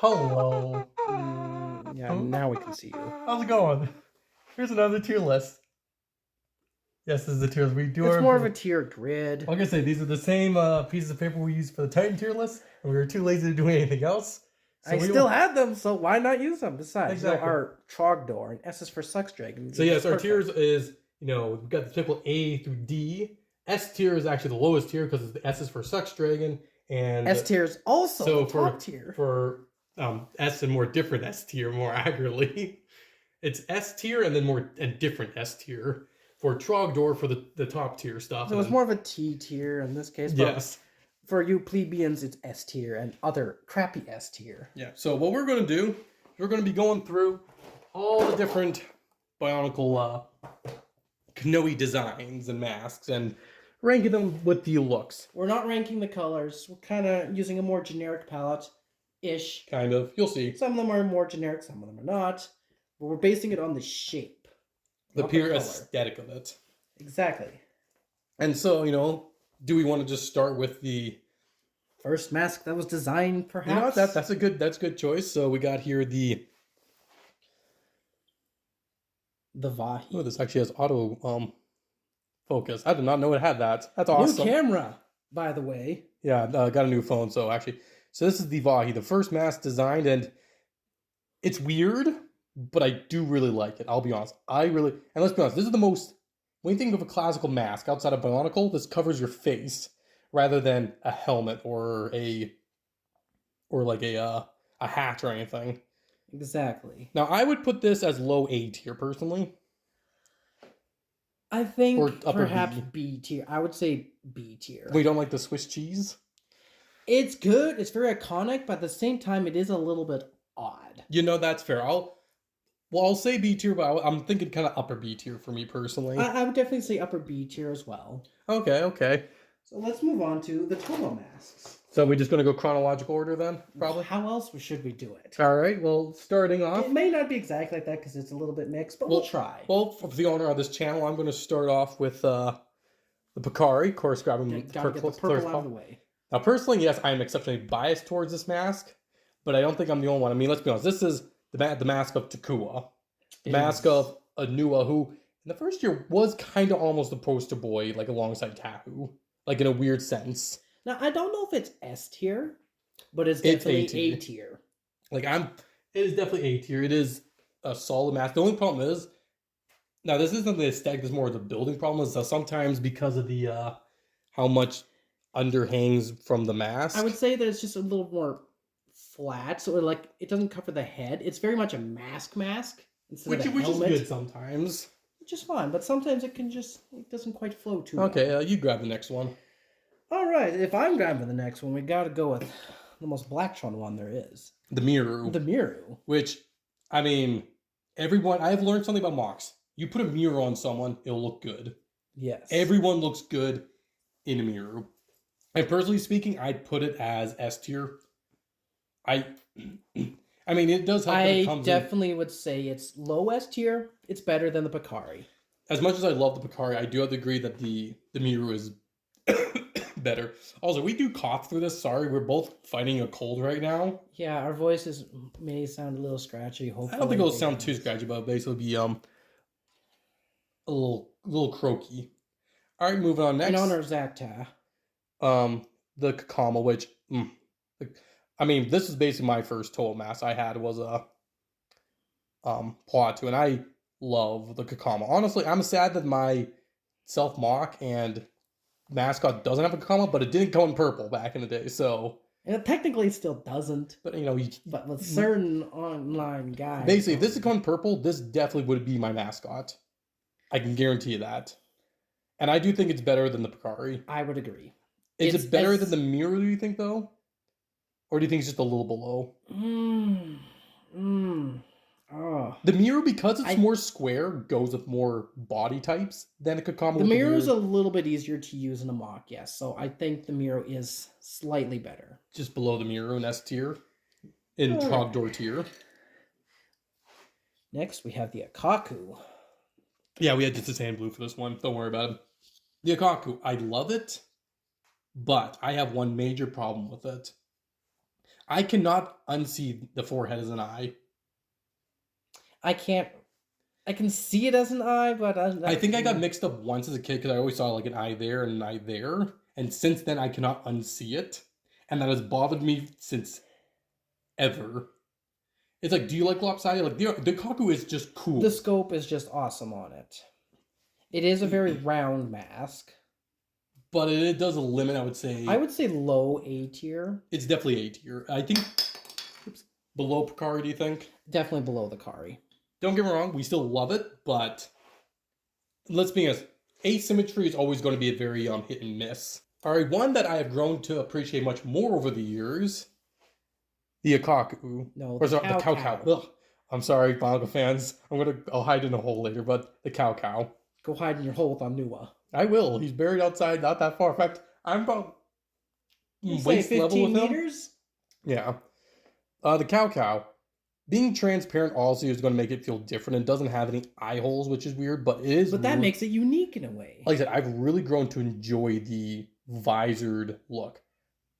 Hello. Yeah, now we can see you. How's it going? Here's another tier list. Yes, this is the tier list. We do It's more of a tier grid. Like I say, these are the same pieces of paper we used for the Titan tier list, and we were too lazy to do anything else. So I still had them, so why not use them? Besides, exactly. Our Trogdor and S is for Sex Dragon. So yes, our tiers is, we've got the typical A through D. S tier is actually the lowest tier because the S is for Sex Dragon, and S tier is also the top tier. For S and more different S tier, more accurately. It's S tier and then more a different S tier. For Trogdor for the top tier stuff. So it's more of a T tier in this case. But yes. For you plebeians, it's S tier and other crappy S tier. Yeah. So what we're going to do, we're going to be going through all the different Bionicle Kanohi designs and masks and ranking them with the looks. We're not ranking the colors. We're kind of using a more generic palette-ish. Kind of. You'll see. Some of them are more generic, some of them are not. But we're basing it on the shape. The pure aesthetic of it. Exactly. And so, do we want to just start with the first mask that was designed, perhaps? You know what? That's a good choice. So we got here the Vahi. Oh, this actually has auto focus. I did not know it had that. That's awesome. New camera, by the way. Yeah, got a new phone. So this is the Vahi, the first mask designed, and it's weird, but I do really like it. I'll be honest. And let's be honest, this is the most, when you think of a classical mask outside of Bionicle, this covers your face rather than a helmet or like a hat or anything. Exactly. Now, I would put this as low A tier, personally. I think perhaps B tier. I would say B tier. We don't like the Swiss cheese? It's good. It's very iconic, but at the same time, it is a little bit odd. That's fair. I'll say B tier, but I'm thinking kind of upper B tier for me personally. I would definitely say upper B tier as well. Okay. So let's move on to the Tomo masks. So we're just going to go chronological order then, probably? How else should we do it? All right, well, starting off... It may not be exactly like that because it's a little bit mixed, but we'll try. Well, for the owner of this channel, I'm going to start off with the Picari, of course, grabbing the purple out of the way. Now, personally, yes, I am exceptionally biased towards this mask, but I don't think I'm the only one. I mean, let's be honest, this is the mask of Takua. The mask of Anua, who in the first year was kind of almost the poster boy, like alongside Kahu, like in a weird sense. Now, I don't know if it's S tier, but it's definitely A tier. It is definitely A tier. It is a solid mask. The only problem is, now this isn't the aesthetic, it's more the building problem, is that sometimes because of the, how much underhangs from the mask. I would say that it's just a little more flat, so it doesn't cover the head. It's very much a mask. Which is good sometimes. Which is fine, but sometimes it doesn't quite flow too well. Okay, you grab the next one. All right, if I'm grabbing the next one, we got to go with the most black-shone one there is. The Miru. The Miru. Which, I mean, I've learned something about mocks. You put a Miru on someone, it'll look good. Yes. Everyone looks good in a Miru. And personally speaking, I'd put it as S tier. I mean, it does help. I definitely would say it's low S tier. It's better than the Picari. As much as I love the Picari, I do have to agree that the Miru is better. Also, we do cough through this. Sorry, we're both fighting a cold right now. Yeah, our voices may sound a little scratchy. Hopefully, I don't think it'll sound too scratchy, but basically be a little croaky. All right, moving on next. In honor of Zakta. The Kakama, which this is basically my first total mask I had was a Plot 2, and I love the Kakama. Honestly, I'm sad that my self-mock and mascot doesn't have a Kakama, but it didn't come in purple back in the day, so... And it technically still doesn't. But, But with certain online guys... Basically, if this had come in purple, this definitely would be my mascot. I can guarantee you that. And I do think it's better than the Picari. I would agree. Is it better than the Miru, do you think, though? Or do you think it's just a little below? Oh. The Miru, because it's more square, goes with more body types than a Kakama. The Miru is a little bit easier to use in a mock, yes. So I think the Miru is slightly better. Just below the Miru in S tier. In Trogdor tier. Next, we have the Akaku. Yeah, we had just the sand blue for this one. Don't worry about it. The Akaku, I love it, but I have one major problem with it. I cannot unsee the forehead as an eye. I can't. I can see it as an eye, but I think I got mixed up once as a kid because I always saw like an eye there and an eye there, and since then I cannot unsee it, and that has bothered me since ever. It's like, do you like lopsided? Like the Kaku is just cool. The scope is just awesome on it. It is a very round mask. But it does limit, I would say. I would say low A tier. It's definitely A tier. I think below Picari, do you think? Definitely below the Kari. Don't get me wrong, we still love it, but let's be honest, asymmetry is always going to be a very hit and miss. Alright, one that I have grown to appreciate much more over the years, the Akaku. No, the Cow. Ugh. I'm sorry, Bionicle fans. I'll hide in a hole later, but the Cow. Go hide in your hole with Onua. I will. He's buried outside, not that far. In fact, I'm about waist level with meters? Him. Yeah. The Cow. Being transparent also is going to make it feel different. It doesn't have any eye holes, which is weird, but it is. But that makes it unique in a way. Like I said, I've really grown to enjoy the visored look.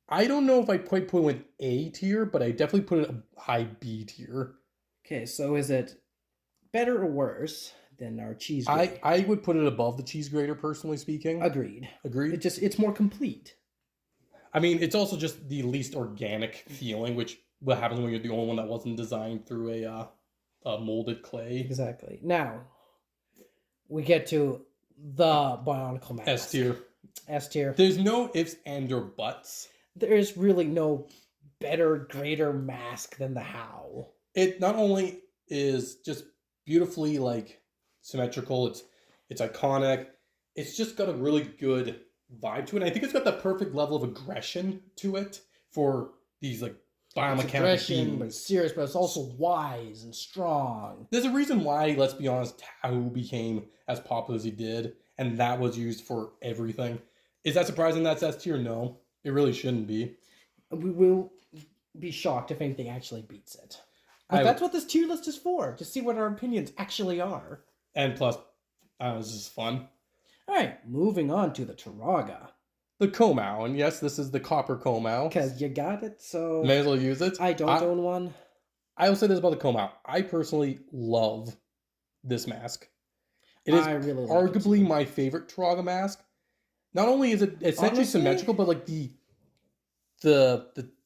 I don't know if I quite put it with A tier, but I definitely put it a high B tier. Okay, so is it better or worse than our cheese grater? I would put it above the cheese grater, personally speaking. Agreed. It's more complete. I mean, it's also just the least organic feeling, which what happens when you're the only one that wasn't designed through a molded clay. Exactly. Now, we get to the Bionicle mask. S tier. S tier. There's no ifs and or buts. There's really no better, greater mask than the How. It not only is just beautifully like symmetrical, it's iconic. It's just got a really good vibe to it. And I think it's got the perfect level of aggression to it for these like biomechanical aggression, but serious, but it's also wise and strong. There's a reason why, let's be honest, Tao became as popular as he did, and that was used for everything. Is that surprising that's S tier? No, it really shouldn't be. We will be shocked if anything actually beats it. But that's what this tier list is for, to see what our opinions actually are. And plus, this is fun. All right, moving on to the Taraga. The Komau, and yes, this is the copper Komau. Because you got it, so... May as well use it. I don't own one. I will say this about the Komau. I personally love this mask. It is really arguably my favorite Taraga mask. Not only is it essentially symmetrical, but like the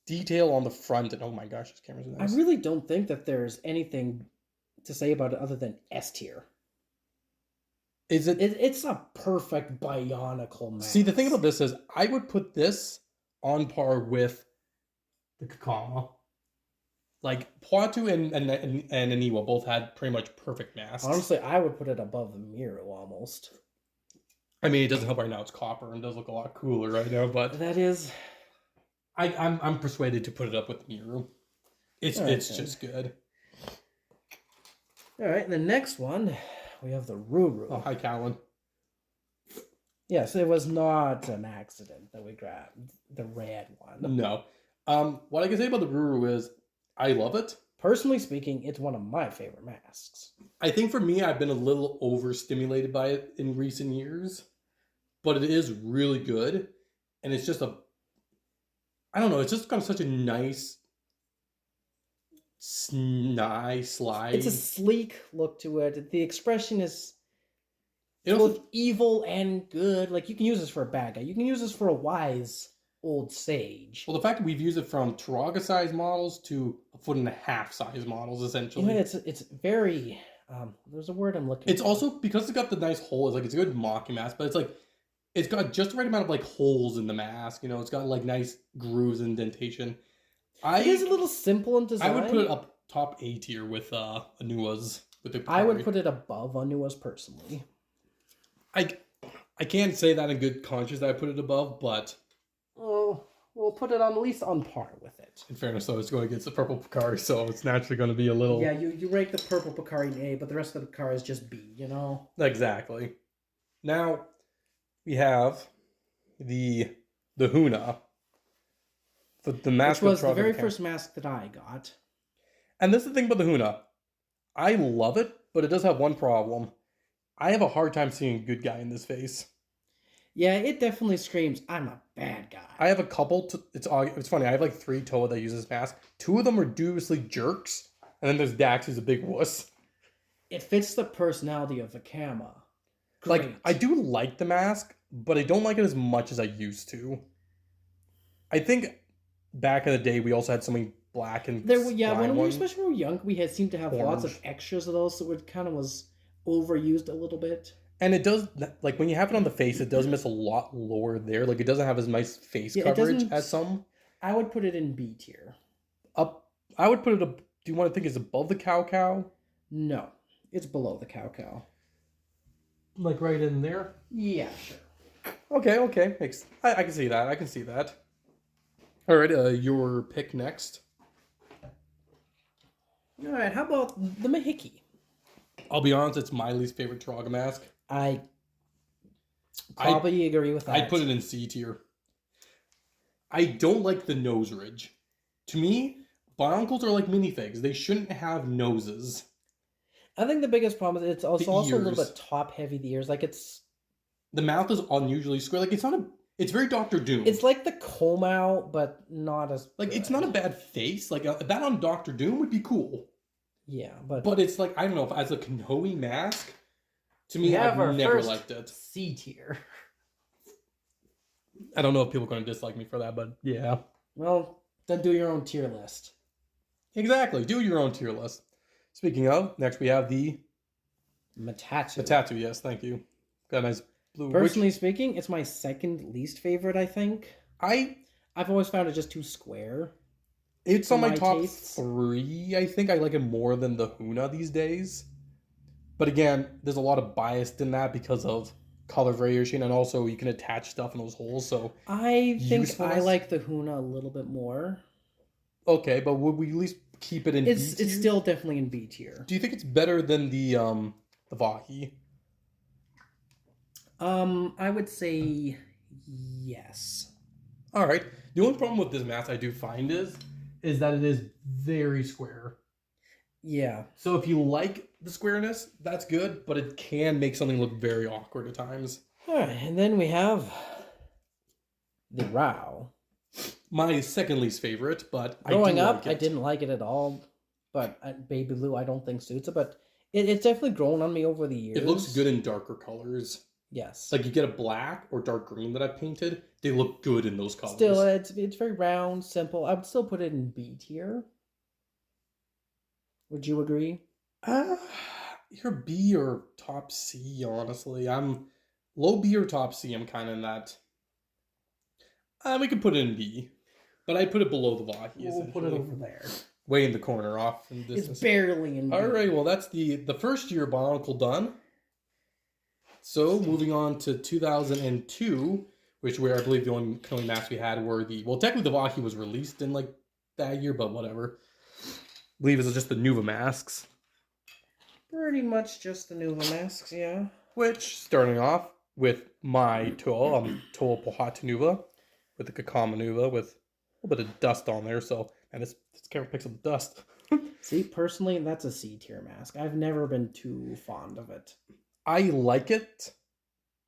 detail on the front, and oh my gosh, this camera's nice. I really don't think that there's anything to say about it other than S tier. Is it? It's a perfect Bionicle mask. See, the thing about this is, I would put this on par with the Kakama. Like Poitou and Aniwa both had pretty much perfect masks. Honestly, I would put it above the Miru almost. I mean, it doesn't help right now. It's copper and does look a lot cooler right now, but that is. I'm persuaded to put it up with the Miru. It's just good. All right, the next one. We have the Ruru. Oh, hi, Callan. Yes, it was not an accident that we grabbed the red one. No. What I can say about the Ruru is I love it. Personally speaking, it's one of my favorite masks. I think for me, I've been a little overstimulated by it in recent years, but it is really good. And it's just I don't know, it's just got such a nice slide. It's a sleek look to it. The expression is both evil and good. Like, you can use this for a bad guy. You can use this for a wise old sage. Well, the fact that we've used it from Taraga size models to 1.5 size models, essentially. You know, it's very. There's a word I'm looking for. It's also, because it's got the nice hole, it's a good mocking mask, but it's got just the right amount of like holes in the mask. You know, it's got like nice grooves and indentation. It is a little simple in design. I would put it up top A tier with Anua's. I would put it above Anua's personally. I can't say that in good conscience that I put it above, but we'll put it on at least on par with it. In fairness, though, it's going against the purple Picari, so it's naturally going to be a little. Yeah, you rank the purple Picari in A, but the rest of the Picari is just B. You know. Exactly. Now we have the Huna. The mask, which was the very first mask that I got. And this is the thing about the Huna. I love it, but it does have one problem. I have a hard time seeing a good guy in this face. Yeah, it definitely screams, I'm a bad guy. I have a couple. It's funny. I have like 3 Toa that use this mask. 2 of them are dubiously jerks, and then there's Dax, who's a big wuss. It fits the personality of the Kama. Great. Like, I do like the mask, but I don't like it as much as I used to. I think back in the day, we also had so many black and when we ones. especially when we were young, we had seemed to have lots of Orange. extras of those, so it kind of was overused a little bit. And it does, like, when you have it on the face, it does miss a lot lower there. Like, it doesn't have as nice face Yeah, it coverage doesn't- as some. I would put it in B tier. Up, I would put it up. Do you want to think it's above the cow? No, it's below the cow. Like right in there? Yeah, sure. Okay. I can see that. I can see that. All right, your pick next. All right, how about the Mahiki? I'll be honest, it's my least favorite Turaga mask. I probably agree with that. I'd put it in C tier. I don't like the nose ridge. To me, Bionicles are like minifigs. They shouldn't have noses. I think the biggest problem is it's also a little ears. bit top heavy. The ears, like The mouth is unusually square. Like, it's very Doctor Doom. it's like the Komau, but not as like, it's good. not a bad face. Like, that on Doctor Doom would be cool. Yeah, but It's like, I don't know, if as a Kanohi mask, to me, We have our I've never first liked it. C tier. I don't know if people are going to dislike me for that, but yeah. Well, then do your own tier list. Exactly. Do your own tier list. Speaking of, next we have the Matatsu. tattoo. Yes, thank you. Got a nice blue. Personally speaking, it's my second least favorite. I think I've always found it just too square. It's on my top tastes. 3. I think I like it more than the Huna these days. But again, there's a lot of bias in that because of color variation, and also you can attach stuff in those holes. So I think I usefulness? like the Huna a little bit more. okay, but would we at least keep it in B tier? It's still definitely in B tier. Do you think it's better than the Vahi? I would say yes. All right. The only problem with this mask I do find is that it is very square. Yeah. So if you like the squareness, that's good, but it can make something look very awkward at times. All right, and then we have the Rao. My second least favorite, but Growing I do up, like it. I didn't like it at all. But Baby Blue, I don't think suits it. But it's definitely grown on me over the years. It looks good in darker colors. Yes. Like you get a black or dark green that I painted, they look good in those colors. Still, it's very round, simple. I would still put it in B tier. Would you agree? You're B or top C, honestly. I'm low B or top C. I'm kind of in that. We could put it in B, but I put it below the Vahi. We'll put it over there. Way in the corner, off in the distance. It's barely in B. All right, well that's the first year Bionicle done. So moving on to 2002, which where I believe the only masks we had were technically the Vahi was released in like that year, but whatever. I believe it was just the Nuva masks. Pretty much just the Nuva masks, yeah. Which, starting off with my Toa, Toa Pohata Nuva, with the Kakama Nuva, with a little bit of dust on there, so, and this camera picks up dust. See, personally, that's a C tier mask. I've never been too fond of it. I like it,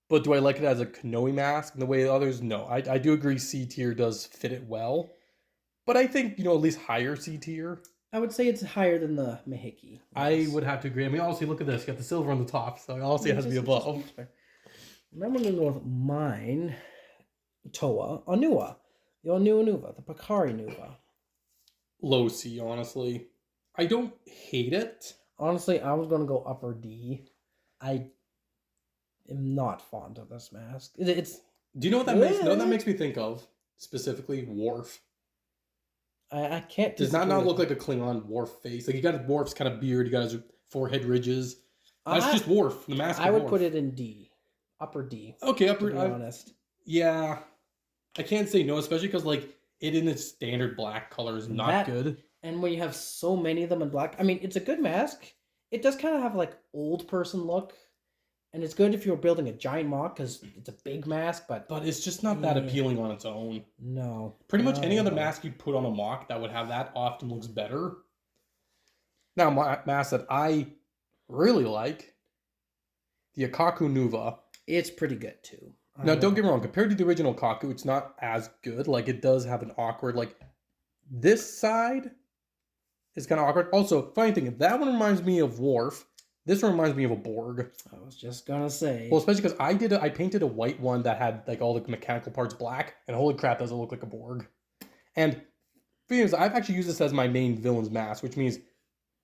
but do I like it as a Kanohi mask in the way others? No. I do agree C tier does fit it well, but I think, at least higher C tier. I would say it's higher than the Mahiki. I would have to agree. I mean, honestly, look at this. You got the silver on the top, so honestly, it has to be above. Then I'm going to go with mine, Toa Onua. The Onua Nuva, the Pakari Nuva. Low C, honestly. I don't hate it. Honestly, I was going to go upper D. I am not fond of this mask. It's. Do you know what that makes? Know what that makes me think of specifically? Worf. I can't. Does not look like a Klingon Worf face. Like you got Worf's kind of beard. You got his forehead ridges. That's just Worf. The mask. I would Worf. put it in D, upper D. Okay, upper. To be honest. Yeah, I can't say no, especially because like it in its standard black color is not good. And when you have so many of them in black, I mean, it's a good mask. It does kind of have like old person look, and it's good if you're building a giant mock because it's a big mask. But it's just not that appealing on its own. No, pretty much any other mask you put on a mock that would have that often looks better. Now, my mask that I really like, the Akaku Nuva. It's pretty good too. Now, don't get me wrong. Compared to the original Kaku, it's not as good. Like, it does have an awkward, like, this side is kind of awkward. Also, funny thing, that one reminds me of Worf. This one reminds me of a Borg. I was just gonna say. Well, especially because I painted a white one that had, like, all the mechanical parts black, and holy crap, does it look like a Borg. And, because I've actually used this as my main villain's mask, which means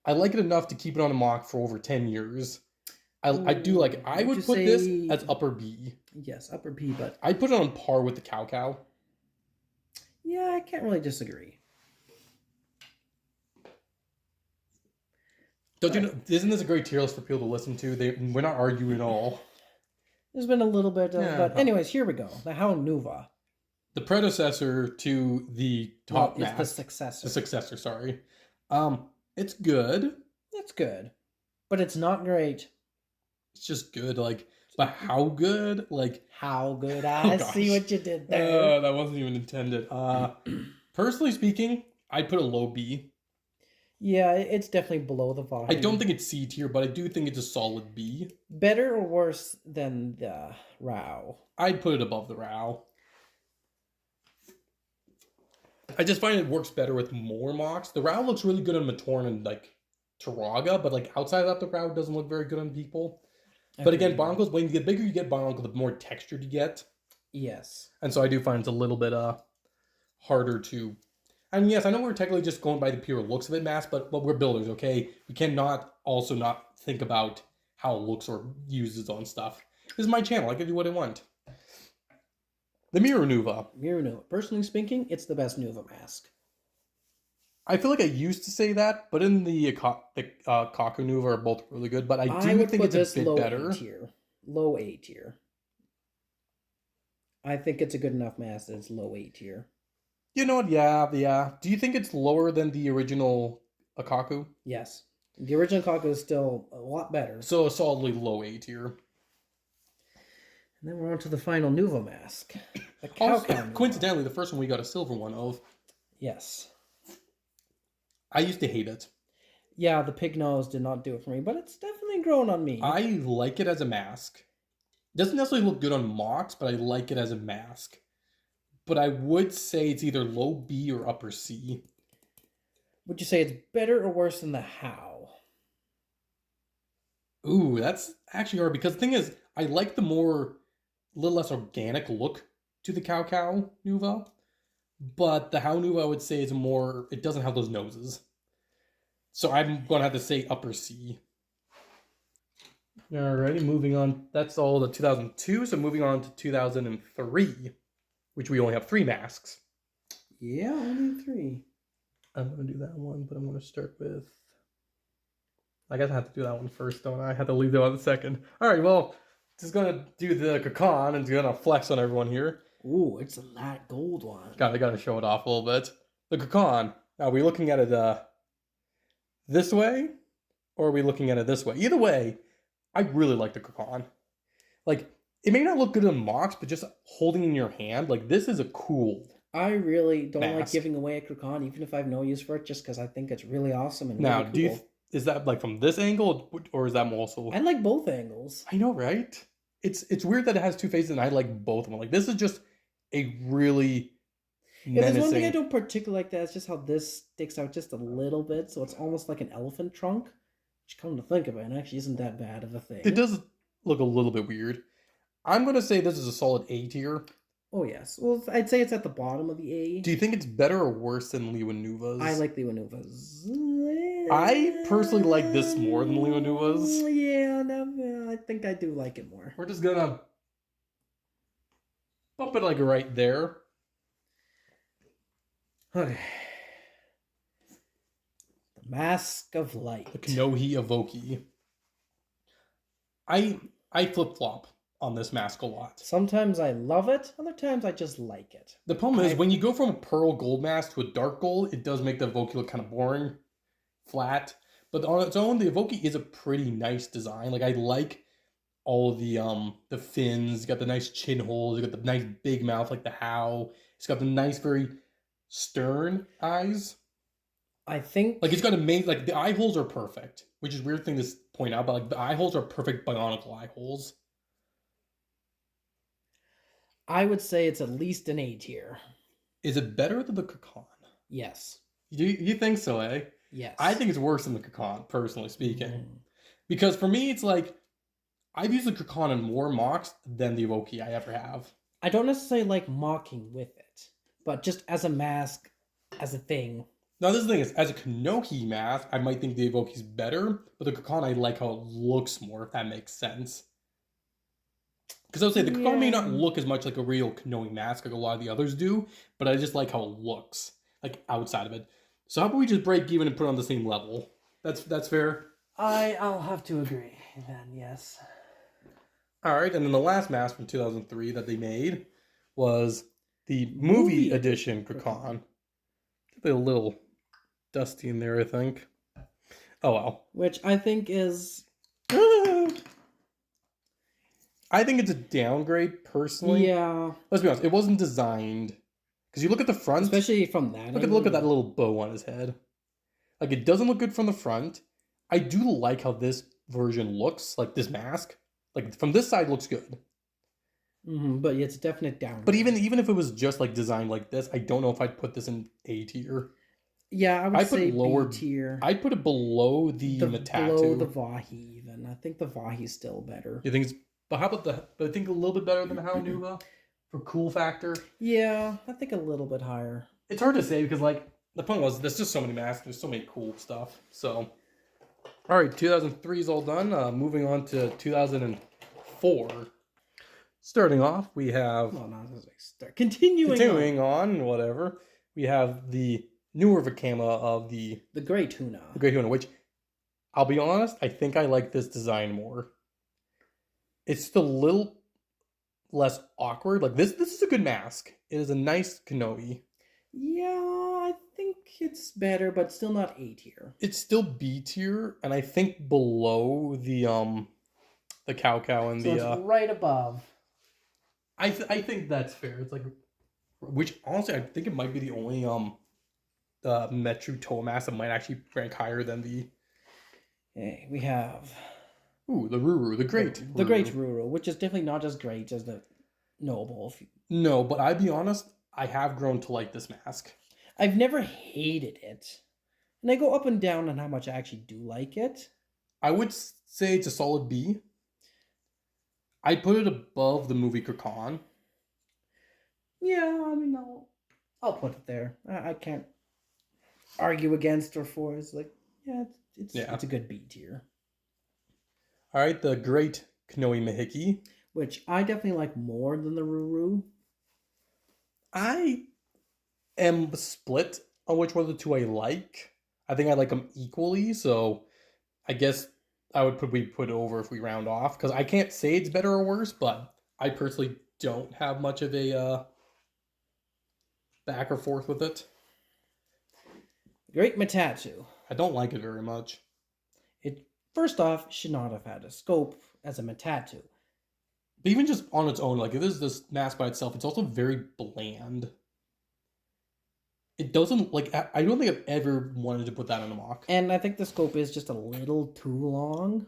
I like it enough to keep it on a mock for over 10 years. I do like it. I would put this as upper B. Yes, upper B, but I'd put it on par with the Cow Cow. Yeah, I can't really disagree. Don't you know? Isn't this a great tier list for people to listen to? We're not arguing at all. There's been a little bit of, but anyways, here we go. The Hound Nuva. The predecessor to the top mask. It's the successor. The successor, sorry. It's good. It's good. But it's not great. It's just good, like, but how good? Like, how good? I see what you did there. That wasn't even intended. Personally speaking, I'd put a low B. Yeah, it's definitely below the Vahi. I don't think it's C tier, but I do think it's a solid B. Better or worse than the Rao? I'd put it above the Rao. I just find it works better with more mocks. The Rao looks really good on Matorn and, like, Taraga, but, like, outside of that, the Rao doesn't look very good on people. But again, Bionicles, when the bigger you get Bionicle, the more textured you get. Yes. And so I do find it's a little bit harder to... And yes, I know we're technically just going by the pure looks of it, mask, but we're builders, okay? We cannot also not think about how it looks or uses on stuff. This is my channel. I can do what I want. The Mirror Nuva. Mirror Nuva. Personally speaking, it's the best Nuva mask. I feel like I used to say that, but in the Kaku Nuva are both really good, but I do think it's a bit better. Low A tier. I think it's a good enough mask that it's low A tier. You know what? Yeah. Do you think it's lower than the original Kaku? Yes. The original Kaku is still a lot better. So a solidly low A tier. And then we're on to the final Nuva mask. The coincidentally, the first one we got a silver one of. Yes. I used to hate it. Yeah, the pig nose did not do it for me, but it's definitely grown on me. I like it as a mask. It doesn't necessarily look good on mocks, but I like it as a mask. But I would say it's either low B or upper C. Would you say it's better or worse than the How? Ooh, that's actually hard because the thing is, I like the little less organic look to the Cow Cow Nuva. But the How Nuva, I would say, is it doesn't have those noses. So I'm going to have to say upper C. Alrighty, moving on. That's all the 2002, so moving on to 2003, which we only have 3 masks. Yeah, only 3. I'm going to do that one, but I'm going to start with... I guess I have to do that one first, don't I? I have to leave that one second. Alright, well, just going to do the Kakan and going to flex on everyone here. Ooh, it's a light gold one. I gotta show it off a little bit. The Kakan. Now, are we looking at it this way? Or are we looking at it this way? Either way, I really like the Kakan. Like, it may not look good on mocks, but just holding in your hand, like, this is a cool I really don't mask. like giving away a Kakan, even if I have no use for it, just because I think it's really awesome and now, really cool. Is that, like, from this angle, or is that also... I like both angles. I know, right? It's weird that it has 2 faces, and I like both of them. Like, this is just a really menacing... Yeah, there's one thing I don't particularly like, it's just how this sticks out just a little bit, so it's almost like an elephant trunk. Which, come to think of it, actually isn't that bad of a thing. It does look a little bit weird. I'm going to say this is a solid A tier. Oh, yes. Well, I'd say it's at the bottom of the A. Do you think it's better or worse than Liwa Nuva's? I like Liwa Nuva's. I personally like this more than Liwa Nuva's. Yeah, no, I think I do like it more. We're just going to bump it like right there. Okay. The Mask of Light. The Kanohi Evoki. I flip-flop on this mask a lot. Sometimes I love it, other times I just like it. The problem is, when you go from a pearl gold mask to a dark gold, it does make the Evoki look kind of boring, flat. But on its own, the Evoki is a pretty nice design. Like, I like all of the fins. It's got the nice chin holes. It's got the nice big mouth like the How. It's got the nice, very stern eyes. I think... Like, it's got like, the eye holes are perfect, which is a weird thing to point out, but, like, the eye holes are perfect Bionicle eye holes. I would say it's at least an A tier. Is it better than the Kakon? Yes. You think so, eh? Yes. I think it's worse than the Kakon, personally speaking. Mm. Because for me, it's like, I've used the Kakon in more mocks than the Evoki I ever have. I don't necessarily like mocking with it, but just as a mask, as a thing. Now, this is the thing is, as a Kanohi mask, I might think the Evoki's better, but the Kakon, I like how it looks more, if that makes sense. Because I would say the Kakon may not look as much like a real Kanohi mask like a lot of the others do, but I just like how it looks, like outside of it. So how about we just break even and put it on the same level? That's fair? I'll have to agree then, yes. Alright, and then the last mask from 2003 that they made was the movie edition Kakon. A little dusty in there, I think. Oh well. Which I think is... I think it's a downgrade, personally. Yeah. Let's be honest, it wasn't designed... Because you look at the front... Especially from that Look at that little bow on his head. Like, it doesn't look good from the front. I do like how this version looks, like this mask. Like, from this side looks good. But it's a definite downgrade. But even if it was just, like, designed like this, I don't know if I'd put this in A tier. Yeah, I would say lower, B tier. I'd put it below the Matatu. Below the Vahi, even. I think the Vahi's still better. You think it's... But how about I think a little bit better than Haunuva for cool factor? Yeah, I think a little bit higher. It's hard to say because, like, the point was there's just so many masks. There's so many cool stuff. So, all right, 2003 is all done. Moving on to 2004. Starting off, we have... Well, no, Continuing on, whatever. We have the newer Vakama of the Great Tuna. The Great Tuna, which, I'll be honest, I think I like this design more. It's just a little less awkward. Like, this is a good mask. It is a nice Kanohi. Yeah, I think it's better, but still not A tier. It's still B tier, and I think below the Cow and so it's right above. I think that's fair. It's like, which honestly I think it might be the only Metru Toa mask that might actually rank higher than the... Hey, we have... Ooh, the Ruru, the Great The Great Ruru, which is definitely not as great as the Noble. No, but I'd be honest, I have grown to like this mask. I've never hated it. And I go up and down on how much I actually do like it. I would say it's a solid B. I'd put it above the movie Kakon. Yeah, I mean, I'll put it there. I can't argue against or for. It's like, yeah, it's a good B tier. All right, the Great Kanohi Mahiki. Which I definitely like more than the Ruru. I am split on which one of the two I like. I think I like them equally, so I guess we put it over if we round off. Because I can't say it's better or worse, but I personally don't have much of a back or forth with it. Great Matatu. I don't like it very much. It, first off, should not have had a scope as a Matatu. But even just on its own, like, if this mask by itself, it's also very bland. It doesn't, like, I don't think I've ever wanted to put that in a mock. And I think the scope is just a little too long.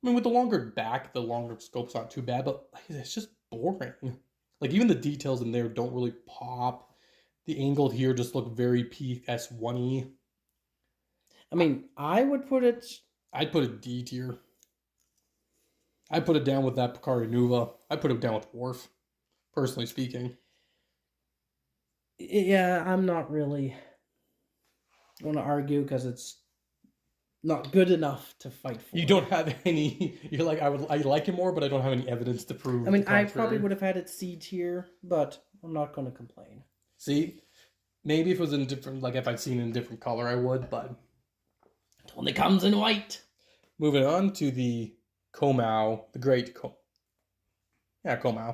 I mean, with the longer back, the longer scope's not too bad, but it's just boring. Like, even the details in there don't really pop. The angle here just look very PS1-y. I mean, I'd put it D tier. I'd put it down with that Picard Nuva. I'd put it down with Worf, personally speaking. Yeah, I'm not really going to argue because it's not good enough to fight for. You don't have any... You're like, I like it more, but I don't have any evidence to prove. I mean, I probably would have had it C tier, but I'm not going to complain. See? Maybe if it was in different... Like, if I'd seen it in a different color, I would, but... It only comes in white. Moving on to the Komau, the Great Komau.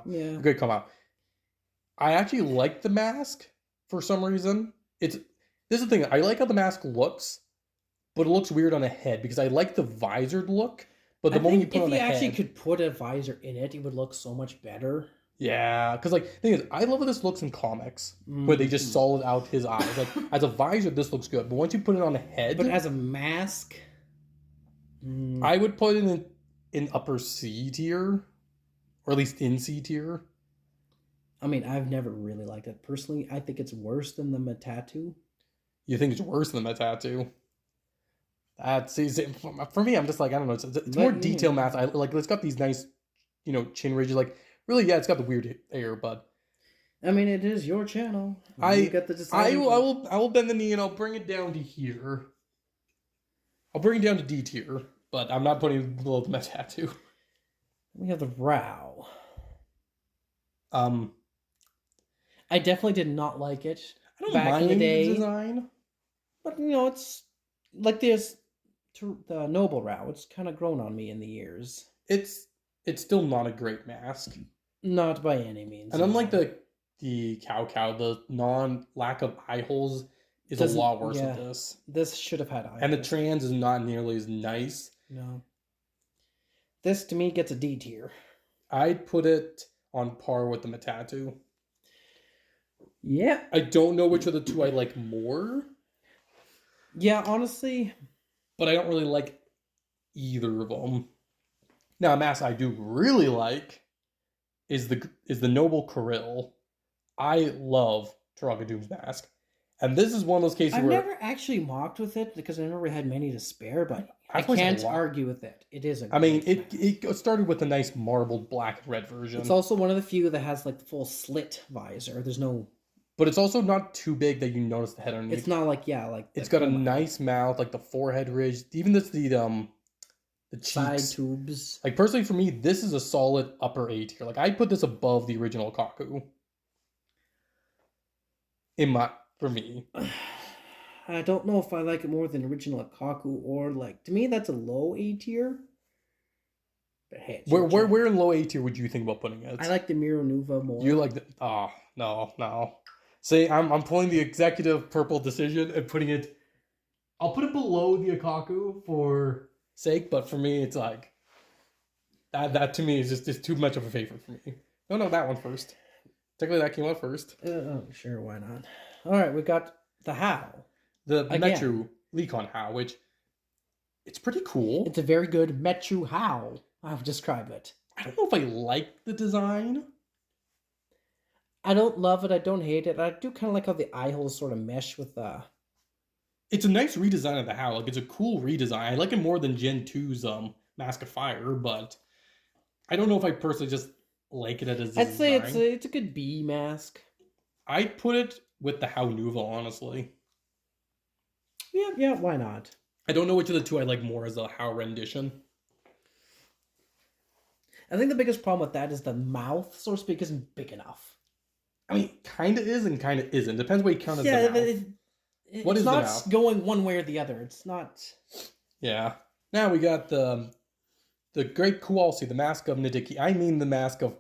Yeah. The Great Komau. I actually like the mask for some reason. This is the thing. I like how the mask looks, but it looks weird on a head because I like the visored look. But the moment you put it on the head, if you actually could put a visor in it, it would look so much better. Yeah, because like the thing is, I love how this looks in comics where they just solid out his eyes. Like as a visor, this looks good, but once you put it on a head, but as a mask, I would put it in upper C tier, or at least in C tier. I mean, I've never really liked it. Personally, I think it's worse than the Matatu. You think it's worse than the tattoo? That's easy. For me, I'm just like, I don't know. It's more But detail mask. I like. It's got these nice, chin ridges. Like, really, yeah, it's got the weird hair, but I mean, it is your channel. You I, get the I deciding will, I vote. will, I will bend the knee and I'll bring it down to here. I'll bring it down to D tier, but I'm not putting it below the tattoo. We have the Row. Um, I definitely did not like it I don't back in mind the the day, design. but it's like this. The Noble Row. It's kind of grown on me in the years. It's it's still not a great mask, Not by any means. and unlike No. the cow, the non lack of eye holes is a Doesn't. lot worse with Yeah. this. This should have had eye And the holes. trans is not nearly as nice. No. This to me gets a D tier. I'd put it on par with the Matatu. Yeah. I don't know which of the two I like more, Yeah, honestly, but I don't really like either of them. Now, a mask I do really like is the Noble Kirill. I love Taraga Doom's mask, and this is one of those cases I've where never actually mocked with it because I never had many to spare, but I I've always had a can't lot. argue with it. It is a I mean, great mask. it started with a nice marbled black and red version. It's also one of the few that has like the full slit visor. There's no. But it's also not too big that you notice the head underneath. It's not like like it's got a Coma. nice mouth, like the forehead ridge, even the cheeks. Side tubes. Like personally for me, this is a solid upper A tier. Like I'd put this above the original Kaku. For me. I don't know if I like it more than original Akaku or like to me that's a low A tier. But hey, Where in low A tier would you think about putting it? I like the Miro Nuva more. You like the no. See, I'm pulling the executive purple decision and putting it. I'll put it below the Akaku for sake, but for me, it's like that to me is just too much of a favorite for me. No, that one first. Technically, that came out first. Sure, why not? All right, we got the How. The Again. Metru Lecon How, which it's pretty cool. It's a very good Metru How. I would describe it. I don't know if I like the design. I don't love it. I don't hate it. I do kind of like how the eye holes sort of mesh with the. It's a nice redesign of the How. Like it's a cool redesign. I like it more than Gen 2's Mask of Fire, but I don't know if I personally just like it as a I'd say design. it's a good B mask. I'd put it with the How Nuva, honestly. Yeah, why not? I don't know which of the two I like more as a How rendition. I think the biggest problem with that is the mouth, so to speak, isn't big enough. I mean, kind of is and kind of isn't. Depends what you count as the mouth. It's not going one way or the other. It's not. Yeah. Now we got the Great Kowalski, the Mask of Nadiki. I mean the Mask of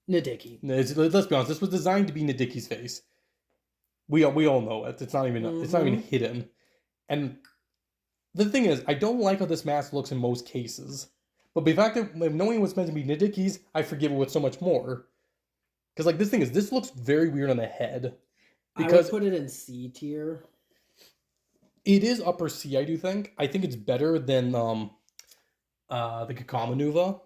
Nadiki. Let's be honest. This was designed to be Nadiki's face. We all know it. It's not even hidden. And the thing is, I don't like how this mask looks in most cases. But the fact that knowing what's meant to be Nadiki's, I forgive it with so much more. Because like this looks very weird on the head. Because I would put it in C tier. It is upper C, I do think. I think it's better than the Kakama Nuva.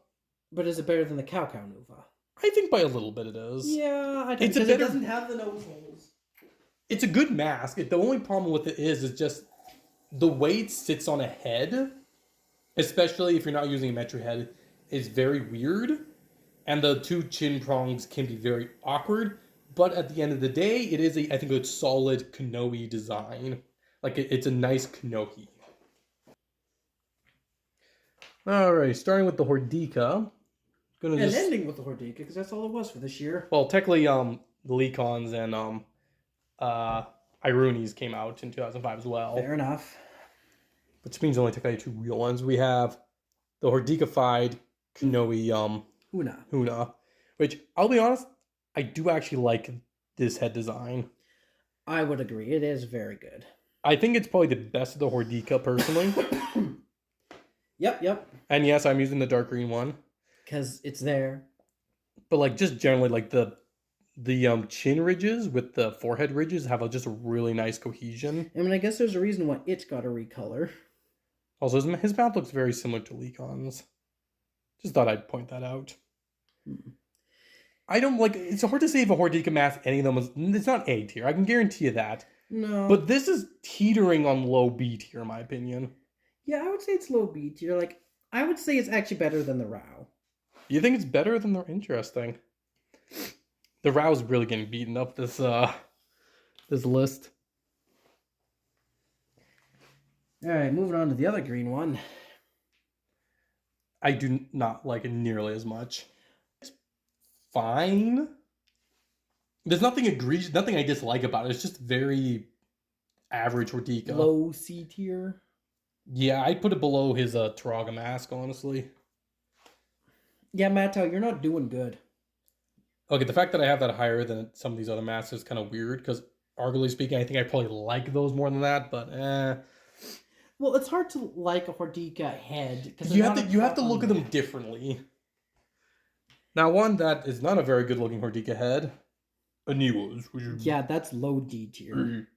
But is it better than the Cow Nuva? I think by a little bit it is. Yeah, I think it doesn't have the nose holes. It's a good mask. The only problem with it is just the way it sits on a head, especially if you're not using a Metru head, is very weird. And the two chin prongs can be very awkward. But at the end of the day, it is I think a solid Kanohi design. Like it's a nice Kanohi. Alright, starting with the Hordika. Ending with the Hordika, because that's all it was for this year. Well, technically, the Lecons and Irunis came out in 2005 as well. Fair enough. Which means only technically two real ones. We have the Hordika-fied Kanohi Huna. Which, I'll be honest, I do actually like this head design. I would agree. It is very good. I think it's probably the best of the Hordika, personally. Yep. And yes, I'm using the dark green one. Because it's there. But like just generally like the chin ridges with the forehead ridges have just a really nice cohesion. I mean, I guess there's a reason why it's got a recolor. Also, his mouth looks very similar to Lecon's. Just thought I'd point that out. I don't like. It's hard to say if a Hordika mask, any of them, it's not A tier. I can guarantee you that. No. But this is teetering on low B tier, in my opinion. Yeah, I would say it's low B tier. Like, I would say it's actually better than the Rao. You think it's better than the interesting? The Rao's really getting beaten up this list. All right, moving on to the other green one. I do not like it nearly as much. It's fine. There's nothing egregious, nothing I dislike about it. It's just very average Hordika. Low C tier. Yeah, I'd put it below his Taraga mask, honestly. Yeah, Matto, you're not doing good. Okay, the fact that I have that higher than some of these other masks is kind of weird, because arguably speaking, I think I probably like those more than that, but Well, it's hard to like a Hordika head because you have to look at them differently. Now, one that is not a very good looking Hordika head, Aniwa's. Yeah, that's low D tier.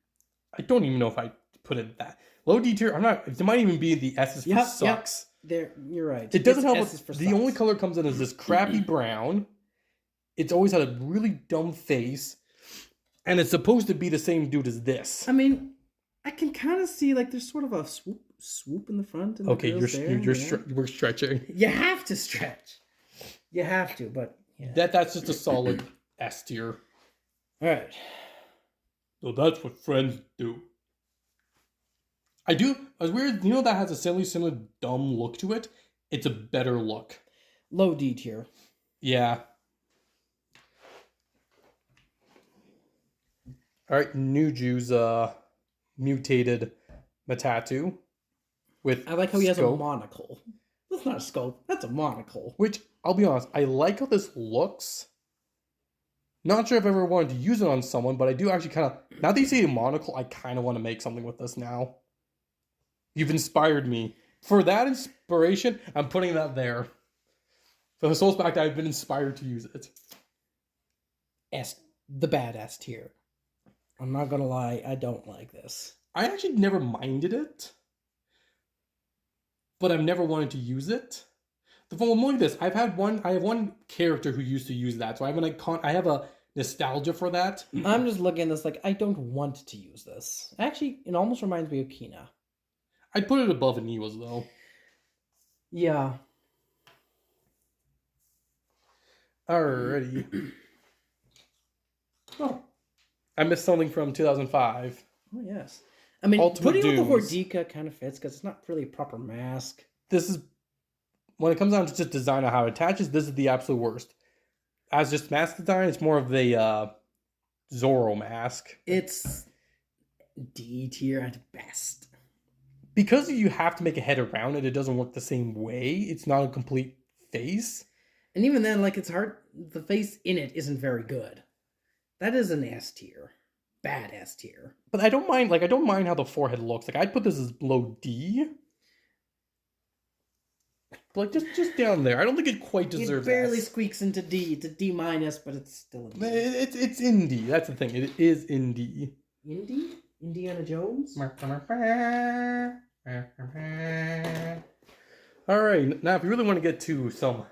I don't even know if I put it that low D tier. I'm not. It might even be the S's for sucks. There, you're right. It doesn't help. The only color comes in is this crappy brown. It's always had a really dumb face, and it's supposed to be the same dude as this. I mean, I can kind of see like there's sort of a swoop in the front. And okay, we're stretching. You have to stretch. You have to, but yeah. That's just a solid S tier. All right. So that's what friends do. I was weird. You know that has a similar dumb look to it. It's a better look. Low D tier. Yeah. All right, Nuju's mutated Matatu with. I like how he has a monocle. That's not a scope. That's a monocle. Which I'll be honest, I like how this looks. Not sure if I've ever wanted to use it on someone, but I do actually kind of. Now that you say a monocle, I kind of want to make something with this now. You've inspired me. For that inspiration, I'm putting that there. For the Souls Pact, I've been inspired to use it. The badass tier. I'm not gonna lie, I don't like this. I actually never minded it. But I've never wanted to use it. The problem with this, I have one character who used to use that, so I have a nostalgia for that. I'm just looking at this like I don't want to use this. Actually, it almost reminds me of Kina. I'd put it above Aniwa's though. Yeah. Alrighty. Oh. I missed something from 2005. Oh yes. I mean, Ultimate putting on the Dooms. Hordika kind of fits because it's not really a proper mask. This is when it comes down to just design of how it attaches, this is the absolute worst. As just mask design, it's more of the Zoro mask. It's D tier at best. Because you have to make a head around it, it doesn't work the same way. It's not a complete face. And even then, like, it's hard. The face in it isn't very good. That is an S tier. Bad S tier. But I don't mind how the forehead looks. Like, I'd put this as low D. Like, just down there. I don't think it quite deserves It barely S. squeaks into D. It's a D minus, but it's still a D. It's indie. That's the thing. It is indie. Indie? Indiana Jones? Alright, now if you really want to get to some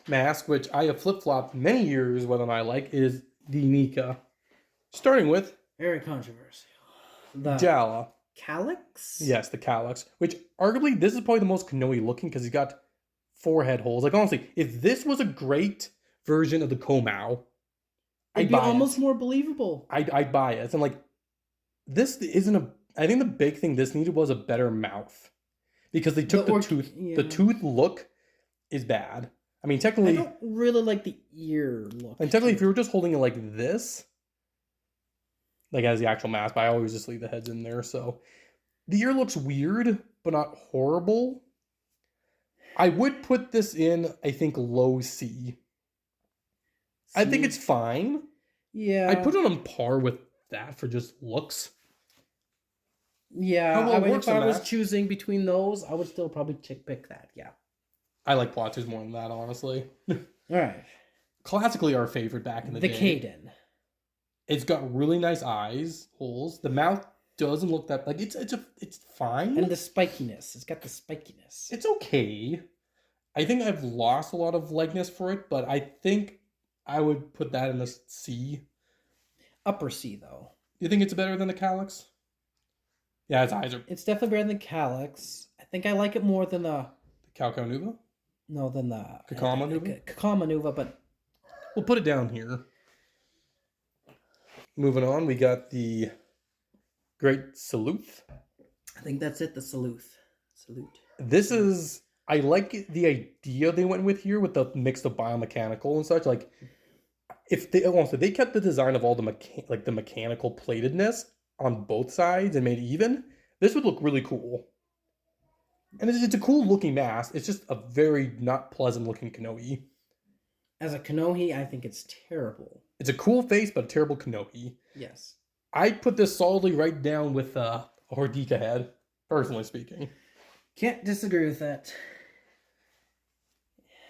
mask, which I have flip-flopped many years whether or not I like, is the Nika. Starting with Very controversial. The Jala. Calyx? Yes, the Calyx. Which, arguably, this is probably the most Kanohi looking because he's got forehead holes. Like, honestly, if this was a great version of the Komao, It'd be almost more believable. I'd buy it. And, like, this isn't a... I think the big thing this needed was a better mouth. Because they took the tooth... Yeah. The tooth look is bad. I mean, technically... I don't really like the ear look. And technically, if you were just holding it like this... Like, as the actual mask, but I always just leave the heads in there, so... The ear looks weird, but not horrible. I would put this in, I think, low C. I think it's fine. Yeah. I'd put it on par with that for just looks. Yeah, I mean, if I was choosing between those, I would still probably pick that, yeah. I like plot twos more than that, honestly. Alright. Classically our favorite back in the day. The Kaden. It's got really nice eyes, holes. The mouth doesn't look that... Like, it's fine. And the spikiness. It's got the spikiness. It's okay. I think I've lost a lot of likeness for it, but I think I would put that in a C. Upper C, though. You think it's better than the Calyx? Yeah, its eyes are... It's definitely better than Calyx. I think I like it more than the... Calco Nuva? No, than the... Kakama Nuva? Kakama Nuva, but... We'll put it down here. Moving on, we got the Great Salute. I think that's it, the Salute. This is... I like the idea they went with here with the mix of biomechanical and such. Like, if they also they kept the design of all the mechanical platedness on both sides and made it even, this would look really cool. And it's a cool looking mask. It's just a very not pleasant looking Kanohi. As a Kanohi, I think it's terrible. It's a cool face, but a terrible Kanohi. Yes. I'd put this solidly right down with a Hordika head, personally speaking. Can't disagree with that.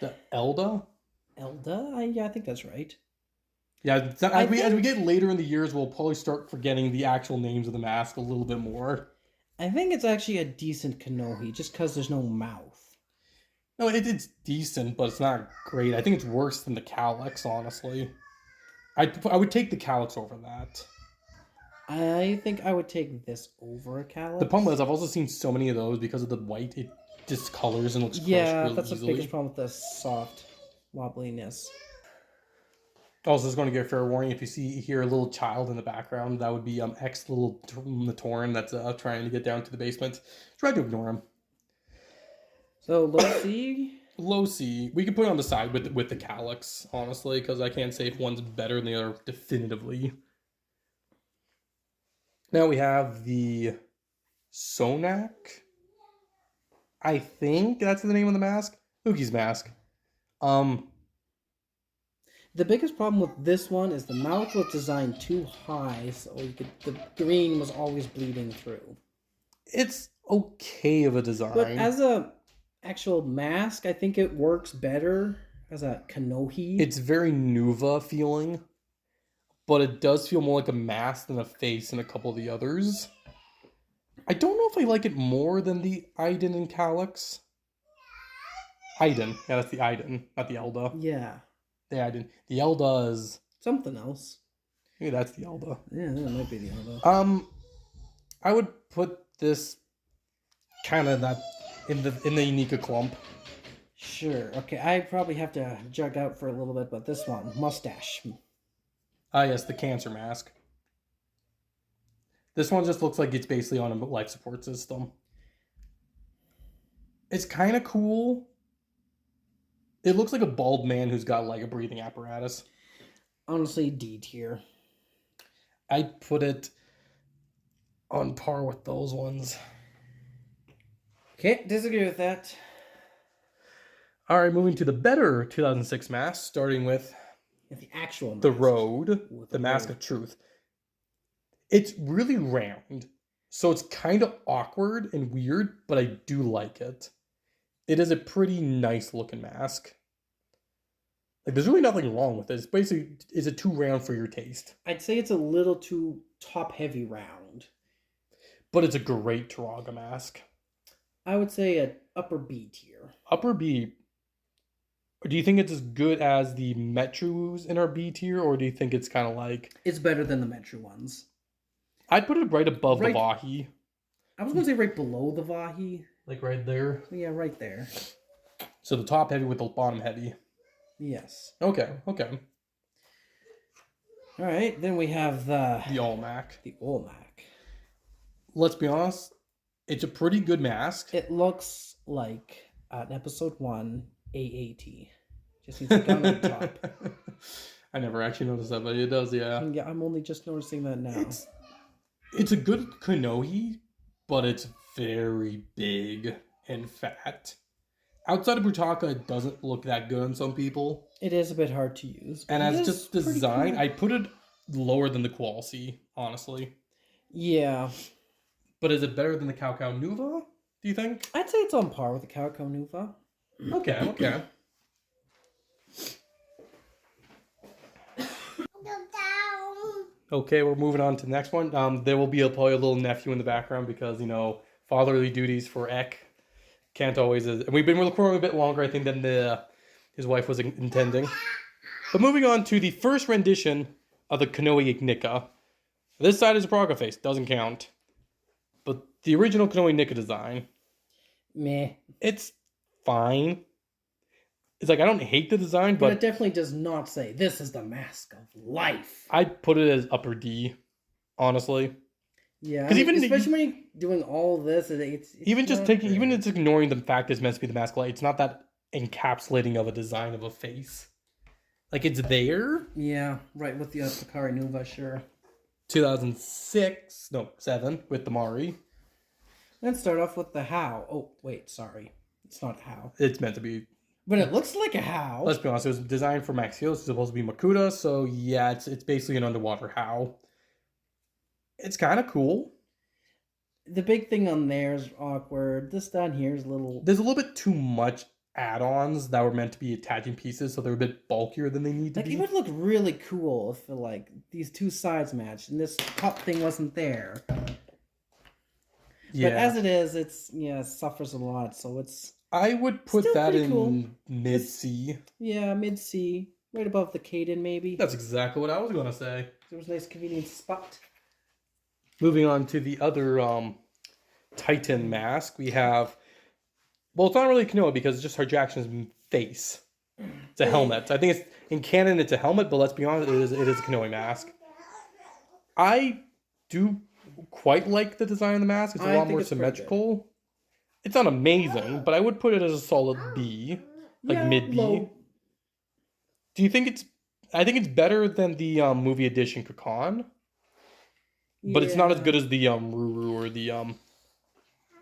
The Elda? Elda? Yeah, I think that's right. Yeah, as we get later in the years, we'll probably start forgetting the actual names of the mask a little bit more. I think it's actually a decent Kanohi, just because there's no mouth. No, it's decent, but it's not great. I think it's worse than the Calyx, honestly. I would take the Calyx over that. I think I would take this over a Calyx. The problem is, I've also seen so many of those because of the white. It discolors and looks crushed really that's easily. the biggest problem with the soft wobbliness. Also, just going to give a fair warning, if you hear a little child in the background, that would be X little Matoran that's trying to get down to the basement. Try to ignore him. So, low C? Low C. We can put it on the side with the Calyx, honestly, because I can't say if one's better than the other definitively. Now we have the Sonak. I think that's the name of the mask. Hookie's mask. The biggest problem with this one is the mouth was designed too high, so the green was always bleeding through. It's okay of a design. But as a actual mask, I think it works better as a Kanohi. It's very Nuva feeling, but it does feel more like a mask than a face in a couple of the others. I don't know if I like it more than the Iden and Calyx. Iden. Yeah, that's the Iden, not the Elda. Yeah. The Iden. The Elda is... something else. Maybe that's the Elda. Yeah, that might be the Elda. I would put this kind of that in the Unica clump. Sure. Okay, I probably have to jug out for a little bit, but this one, mustache. Ah, yes, the cancer mask. This one just looks like it's basically on a life support system. It's kind of cool. It looks like a bald man who's got like a breathing apparatus. Honestly, D tier. I'd put it on par with those ones. Can't disagree with that. All right, moving to the better 2006 mask, starting with The actual mask. the Road, the Mask of Truth. It's really round, so it's kind of awkward and weird, but I do like it. It is a pretty nice looking mask. Like, there's really nothing wrong with it. It's basically, is it too round for your taste? I'd say it's a little too top-heavy round. But it's a great Taraga mask. I would say an upper B tier. Upper B. Do you think it's as good as the Metrus in our B tier, or do you think it's kind of like... It's better than the Metro ones. I'd put it right above the Vahi. I was going to say right below the Vahi. Like right there? Yeah, right there. So the top heavy with the bottom heavy. Yes. Okay. All right, then we have the Olmec. The Olmec. Let's be honest, it's a pretty good mask. It looks like an episode 1 AAT. Just needs a gun on the top. I never actually noticed that, but it does, yeah. Yeah, I'm only just noticing that now. It's a good Kanohi, but it's very big and fat. Outside of Brutaka, it doesn't look that good on some people. It is a bit hard to use. And as just design, cool. I put it lower than the Qualcy, honestly. Yeah. But is it better than the Cao Nuva, do you think? I'd say it's on par with the Cao Nuva. Okay. Okay, we're moving on to the next one. There will be probably a little nephew in the background because, fatherly duties for Ek can't always... And we've been recording a bit longer, I think, than his wife was intending. But moving on to the first rendition of the Kanohi Nika. This side is a Praga face, doesn't count. But the original Kanohi Nika design, Meh. it's fine. It's like, I don't hate the design, But but it definitely does not say, this is the mask of life. I'd put it as upper D, honestly. Yeah, Because even especially when you're doing all this, it's even just not taking, great. even it's ignoring the fact it's meant to be the mask of light, it's not that encapsulating of a design of a face. Like, it's there. Yeah, right, with the Picari Nuva, sure. 7 with the Mari. Let's start off with the how. Oh, wait, sorry. It's not how. It's meant to be. But it looks like a how. Let's be honest, it was designed for Max Steel. It's supposed to be Makuta, so yeah, it's basically an underwater how. It's kind of cool. The big thing on there is awkward. This down here is a little... There's a little bit too much add-ons that were meant to be attaching pieces, so they're a bit bulkier than they need to Like, be. it would look really cool if, like, these two sides matched and this top thing wasn't there. Yeah. But as it is, it's, it suffers a lot, so it's... I would put still that pretty in cool. mid-C. Yeah, mid-C. Right above the Kaden, maybe. That's exactly what I was going to say. There was a nice convenient spot. Moving on to the other Titan mask, we have... Well, it's not really Kanoa because it's just her Jackson's face. It's a helmet. I think it's in canon it's a helmet, but let's be honest, it is a Kanoa mask. I do quite like the design of the mask. It's a lot more symmetrical. It's not amazing, but I would put it as a solid B, like mid B. Low. Do you think it's? I think it's better than the movie edition Kakan, but it's not as good as the Ruru or the All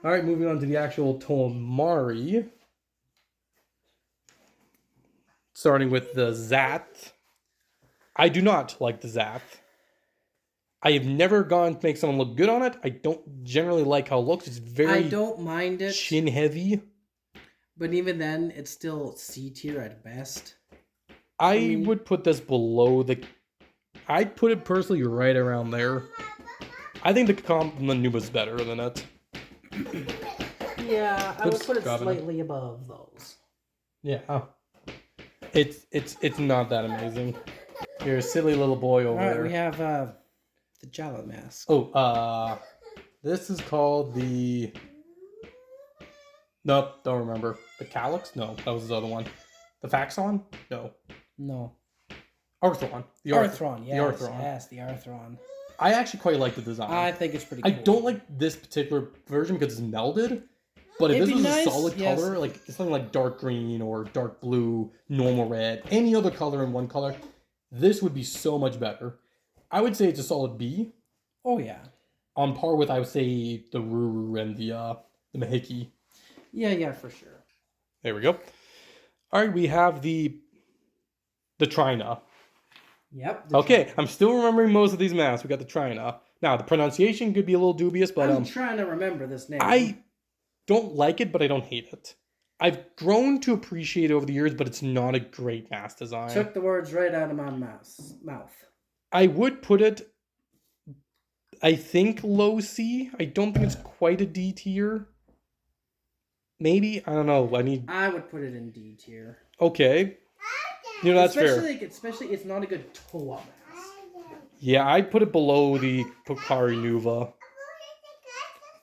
right, moving on to the actual Tomari. Starting with the Zath. I do not like the Zath. I have never gone to make someone look good on it. I don't generally like how it looks. It's very... I don't mind it. Chin heavy. But even then, it's still C tier at best. I would put this below the... I'd put it personally right around there. I think the Nuba's better than it. Yeah, I would put it slightly above those. Yeah. It's not that amazing. You're a silly little boy over there. Alright, we have the Jala mask. Oh, this is called the... Nope, don't remember. The Calyx? No, that was his other one. The Faxon? No. Arthron. The Arthron, yes. The Arthron. Yes, the Arthron. I actually quite like the design. I think it's pretty cool. I don't like this particular version because it's melded. But if this was a solid color, like something like dark green or dark blue, normal red, any other color in one color, this would be so much better. I would say it's a solid B. Oh, yeah. On par with, I would say, the Ruru and the Mahiki. Yeah, for sure. There we go. All right, we have the Trina. Yep. Okay, I'm still remembering most of these masks. We got the Trina. Now, the pronunciation could be a little dubious, but... I'm trying to remember this name. I don't like it, but I don't hate it. I've grown to appreciate it over the years, but it's not a great mask design. Took the words right out of my mouth. I would put it, I think, low C. I don't think it's quite a D tier. Maybe? I don't know. I would put it in D tier. Okay. That's fair. Especially, it's not a good Toa mask. Yeah, I'd put it below the Pocari Nuva.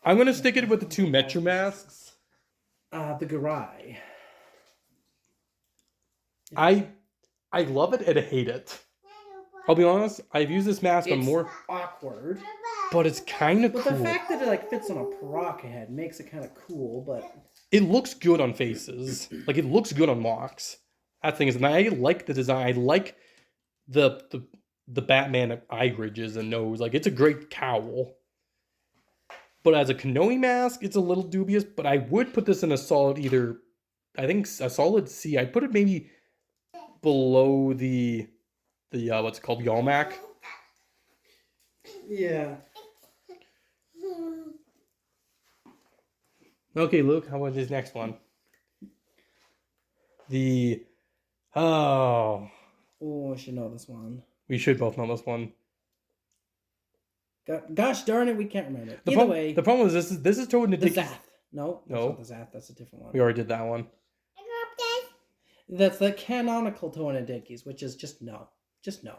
I'm going to stick it with the two Metro masks. The Garai. I love it and I hate it. I'll be honest, I've used this mask on more... awkward. But it's kind of cool. But the fact that it fits on a Paraka head makes it kind of cool, but... It looks good on faces. Like, it looks good on mocks. That thing is... And I like the design. I like the Batman eye ridges and nose. Like, it's a great cowl. But as a Kanohi mask, it's a little dubious. But I would put this in a solid either... I think a solid C. I'd put it maybe below the what's it called? Yalmak. Yeah. Okay, Luke, how about this next one? Oh, I should know this one. We should both know this one. Gosh darn it, we can't remember it. Either way. The problem is this is toward the Zath. No, that's not the Zath. That's a different one. We already did that one. That's the canonical Tonadikis, which is just no. Just no.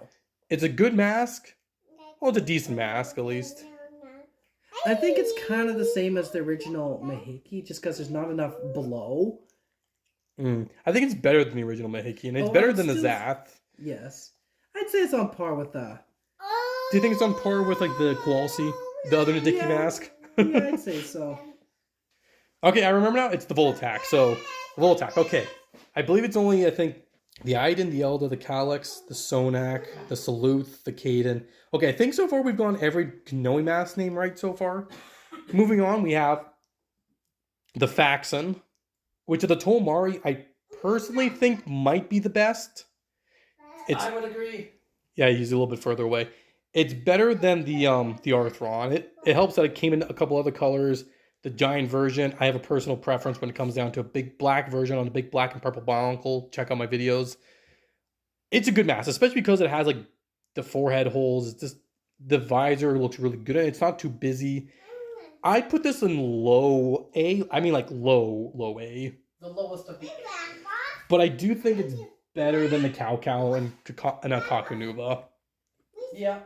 It's a good mask. Well, it's a decent mask, at least. I think it's kind of the same as the original Mahiki, just because there's not enough below. I think it's better than the original Mahiki, and it's Oh, better I'd than the still- Zath. Yes. I'd say it's on par with the... Do you think it's on par with, like, the Kowalski? The other Nadiki Yeah. mask? Yeah, I'd say so. Okay, I remember now. It's the Voltac. So, Voltac. Okay. I believe it's only, I think, the Iden, the Elder, the Calyx, the Sonak, the Saluth, the Caden. Okay, I think so far we've gone every Kanohi mask name right so far. Moving on, we have the Faxon, which of the Tolmari I personally think might be the best. I would agree. Yeah, he's a little bit further away. It's better than the Arthron. It helps that it came in a couple other colors. The giant version, I have a personal preference when it comes down to a big black version on the big black and purple Bionicle. Check out my videos. It's a good mask, especially because it has like the forehead holes. It's just the visor looks really good. It's not too busy. I put this in low A. I mean like low A. The lowest of the... But I do think it's better than the Cow Cow and a Kakunuva. Yeah.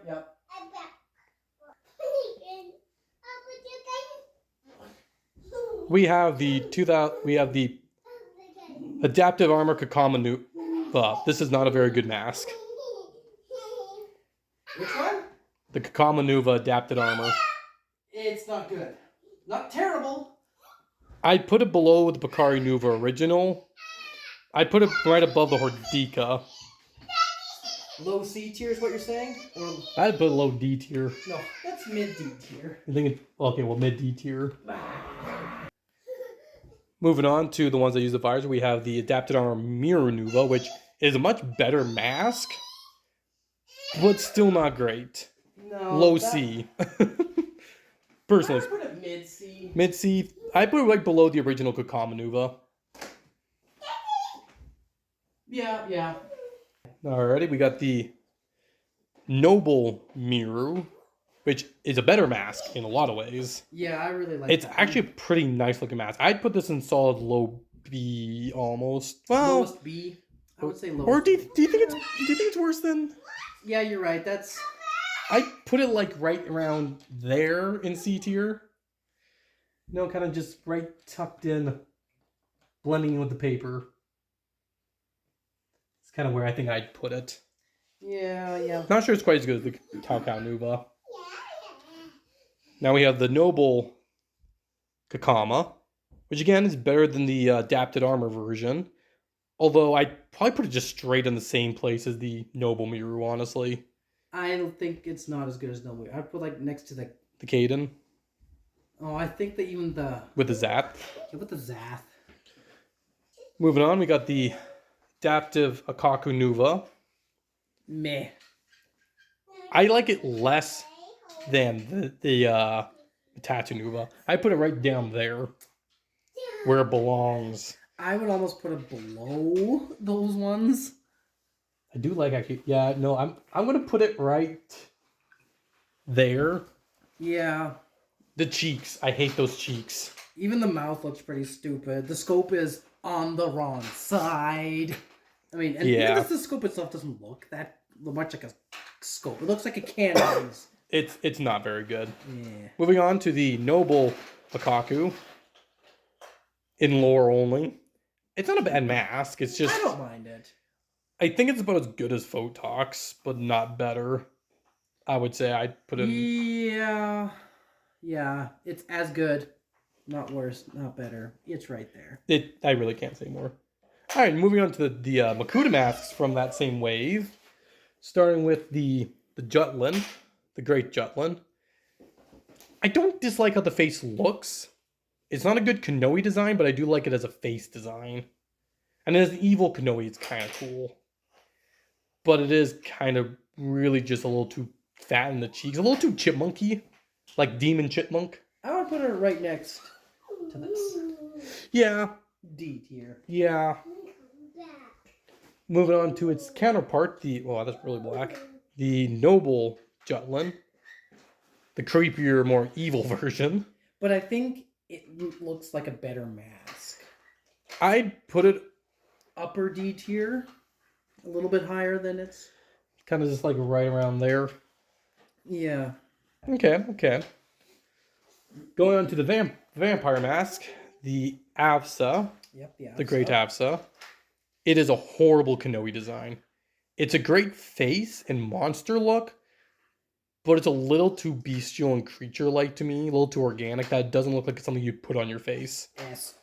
We have the adaptive armor Kakamanuva. This is not a very good mask. Which one? The Kakamanuva adapted armor. It's not good. Not terrible. I'd put it below the Bakari Nuva original. I'd put it right above the Hordika. Low C tier is what you're saying? Or... I'd put it low D tier. No, that's mid D tier. I think it's okay. Well, mid D tier. Moving on to the ones that use the visor, we have the adapted armor Miranuva, which is a much better mask, but still not great. No. Low C. Personally, I put it mid C. mid C. I put it right below the original Kakamanuva. Yeah. Alrighty, we got the Noble Miru, which is a better mask in a lot of ways. Yeah, I really like It's that actually one. a pretty nice looking mask. I'd put this in solid low B almost. Well, Lowest B. I would say lowest. or do you think it's worse than? Yeah, you're right. That's... I put it like right around there in C tier. You know, kind of just right tucked in, blending in with the paper. It's kind of where I think I'd put it. Yeah. Not sure it's quite as good as the Cow Cow Nuva. Now we have the Noble Kakama, which again is better than the adapted armor version. Although I'd probably put it just straight in the same place as the Noble Miru, honestly. I don't think it's not as good as Noble. I'd put like next to the... The Caden Oh, I think that even the... with the Zap. Yeah, with the Zath. Moving on, we got the adaptive Akaku Nuva. Meh. I like it less than the Tattoo Nuva. I put it right down there where it belongs. I would almost put it below those ones. I do like actually. Yeah, no, I'm gonna put it right there. Yeah. The cheeks. I hate those cheeks. Even the mouth looks pretty stupid. The scope is on the wrong side. I mean, and Yeah. even the scope itself doesn't look that much like a scope. It looks like a cannon. It's not very good. Yeah. Moving on to the Noble Akaku. In lore only. It's not a bad mask. It's just I don't mind it. I think it's about as good as Photox, but not better. I would say I'd put it in... Yeah, it's as good. Not worse, not better. It's right there. I really can't say more. Alright, moving on to the Makuta masks from that same wave. Starting with the Jutlin. The Great Jutlin. I don't dislike how the face looks. It's not a good Kanohi design, but I do like it as a face design. And as an evil Kanohi, it's kind of cool. But it is kind of really just a little too fat in the cheeks. A little too chipmunky. Like Demon Chipmunk. I would put it right next to this. Yeah. D tier. Yeah. Moving on to its counterpart, that's really black. The Noble Jutlin. The creepier, more evil version. But I think it looks like a better mask. I'd put it upper D tier, a little bit higher than its. Kind of just like right around there. Yeah. Okay. Going on to the vampire mask, the Avsa. Yep, the great Avsa. It is a horrible Kanohi design. It's a great face and monster look, but it's a little too bestial and creature-like to me, a little too organic. That doesn't look like something you'd put on your face. Yes.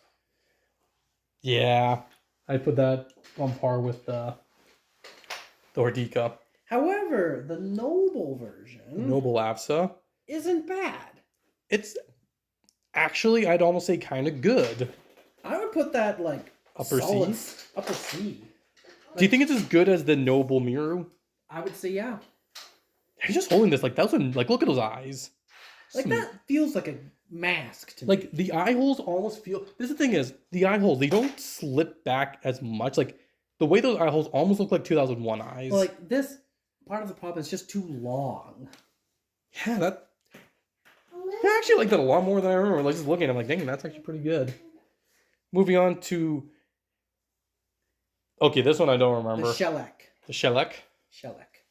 Yeah, I put that on par with the Hordika. However, the noble version, Noble Avsa, isn't bad. It's actually, I'd almost say, kind of good. I would put that like Upper solid, C? Upper C. Do you think it's as good as the Noble Miru? I would say yeah. He's just holding this like that was like look at those eyes. Like that feels like a mask to me. Like the eye holes almost feel. This is the thing is the eye holes, they don't slip back as much. Like the way those eye holes almost look like 2001 eyes. Well, like this part of the pop is just too long. Yeah, that. I actually like that a lot more than I remember. Like just looking at it, I'm like, dang, that's actually pretty good. Moving on to. Okay, this one I don't remember. The shellac. The shellac. Shellac.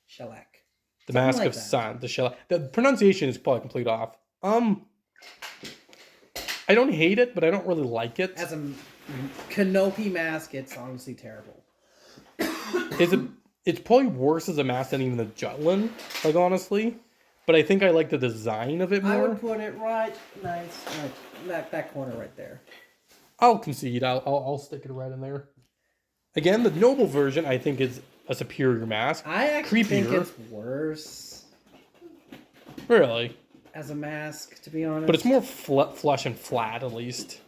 The Something Mask like of that. Sun. The shellac. The pronunciation is probably complete off. I don't hate it, but I don't really like it. As a Kanohi mask, it's honestly terrible. It's probably worse as a mask than even the Jutland, like honestly. But I think I like the design of it more. I would put it right that corner right there. I'll concede. I'll stick it right in there. Again, the noble version I think is a superior mask. I actually think Creepier. it's worse Really, as a mask, to be honest. but it's more flush and flat at least.